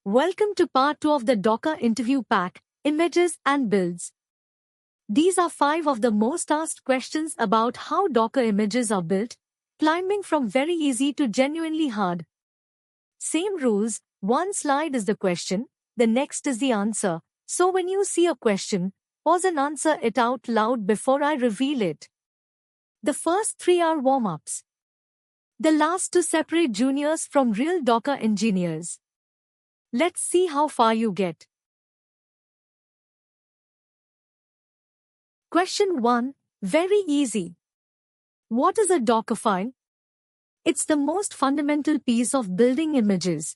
Welcome to part 2 of the Docker interview pack, Images and Builds. These are 5 of the most asked questions about how Docker images are built, climbing from very easy to genuinely hard. Same rules, one slide is the question, the next is the answer, so when you see a question, pause and answer it out loud before I reveal it. The first 3 are warm-ups. The last 2 separate juniors from real Docker engineers. Let's see how far you get. Question 1. Very easy. What is a Docker file? It's the most fundamental piece of building images.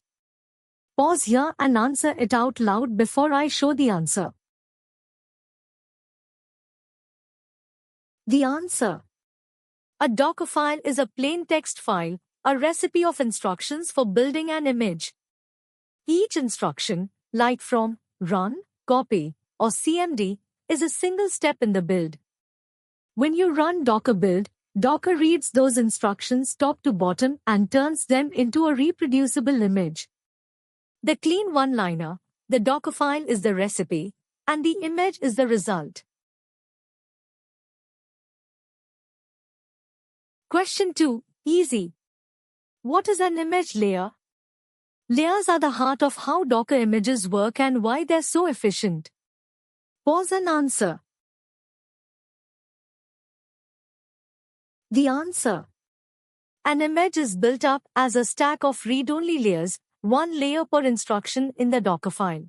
Pause here and answer it out loud before I show the answer. The answer. A Docker file is a plain text file, a recipe of instructions for building an image. Each instruction, like from run, copy, or cmd, is a single step in the build. When you run Docker build, Docker reads those instructions top to bottom and turns them into a reproducible image. The clean one-liner, the Docker file is the recipe, and the image is the result. Question 2. Easy. What is an image layer? Layers are the heart of how Docker images work and why they're so efficient. Pause and answer. The answer. An image is built up as a stack of read-only layers, one layer per instruction in the Docker file.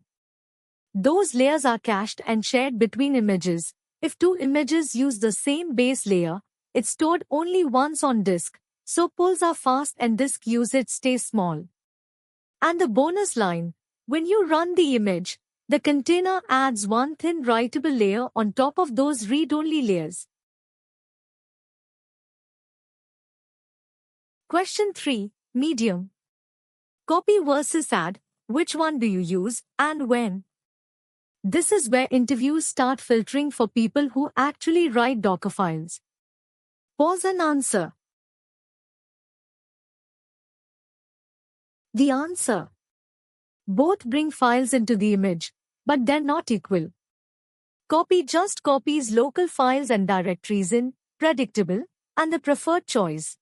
Those layers are cached and shared between images. If 2 images use the same base layer, it's stored only once on disk, so pulls are fast and disk usage stays small. And the bonus line, when you run the image, the container adds one thin writable layer on top of those read-only layers. Question 3. Medium. Copy versus add, which one do you use, and when? This is where interviews start filtering for people who actually write Docker files. Pause and answer. The answer. Both bring files into the image, but they're not equal. Copy just copies local files and directories in, predictable, and the preferred choice.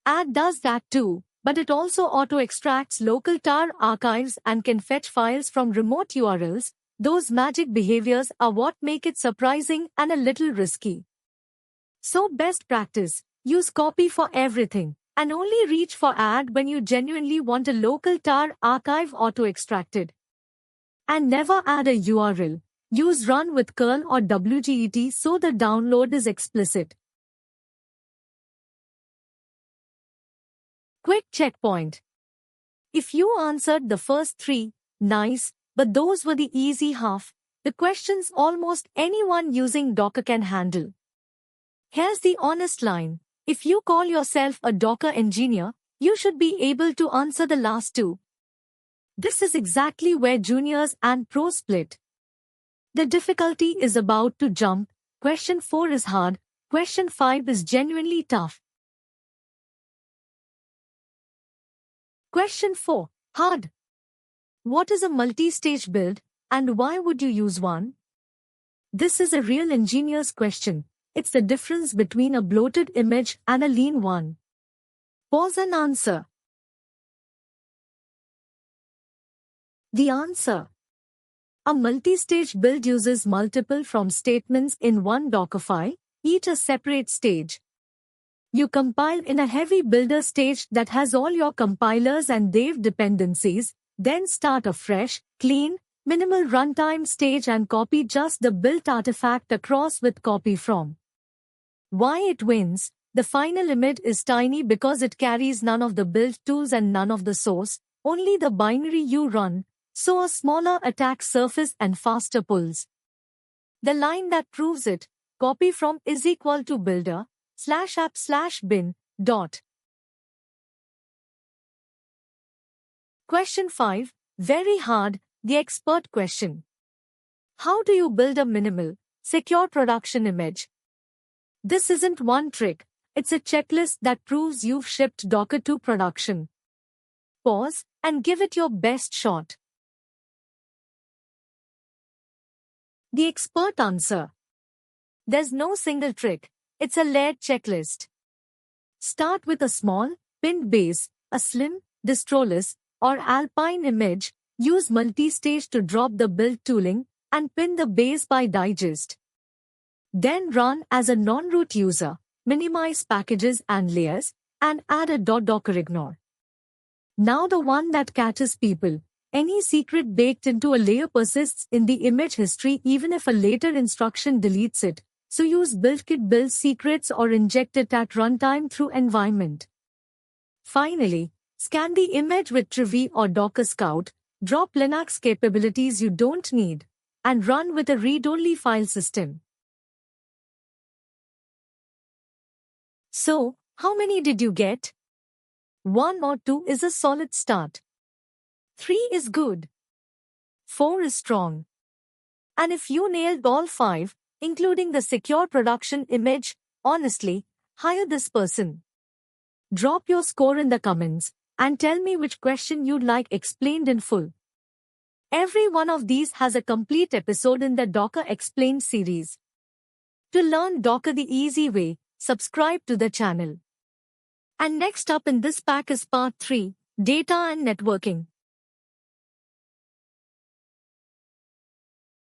Add does that too, but it also auto-extracts local tar archives and can fetch files from remote URLs. Those magic behaviors are what make it surprising and a little risky. So best practice, use copy for everything. And only reach for add when you genuinely want a local tar archive auto-extracted. And never add a URL. Use run with curl or wget so the download is explicit. Quick checkpoint. If you answered the first 3, nice, but those were the easy half. The questions almost anyone using Docker can handle. Here's the honest line. If you call yourself a Docker engineer, you should be able to answer the last 2. This is exactly where juniors and pros split. The difficulty is about to jump. Question 4 is hard. Question 5 is genuinely tough. Question 4. Hard. What is a multi-stage build, and why would you use one? This is a real engineer's question. It's the difference between a bloated image and a lean one. Pause and answer. The answer. A multi-stage build uses multiple from statements in one Docker file, each a separate stage. You compile in a heavy builder stage that has all your compilers and dev dependencies, then start a fresh, clean, minimal runtime stage and copy just the built artifact across with copy from. Why it wins? The final image is tiny because it carries none of the build tools and none of the source, only the binary you run, so a smaller attack surface and faster pulls. The line that proves it, copy from is equal to builder, /app/bin, dot. Question 5, very hard, the expert question. How do you build a minimal, secure production image? This isn't one trick, it's a checklist that proves you've shipped Docker to production. Pause and give it your best shot. The expert answer. There's no single trick. It's a layered checklist. Start with a small, pinned base, a slim, distroless, or alpine image. Use multi-stage to drop the build tooling and pin the base by digest. Then run as a non-root user, minimize packages and layers, and add a .docker ignore. Now the one that catches people. Any secret baked into a layer persists in the image history even if a later instruction deletes it, so use BuildKit build secrets or inject it at runtime through environment. Finally, scan the image with Trivy or Docker Scout, drop Linux capabilities you don't need, and run with a read-only file system. So, how many did you get? 1 or 2 is a solid start. 3 is good. 4 is strong. And if you nailed all 5, including the secure production image, honestly, hire this person. Drop your score in the comments and tell me which question you'd like explained in full. Every one of these has a complete episode in the Docker Explained series. To learn Docker the easy way, subscribe to the channel. And next up in this pack is part 3, Data and Networking.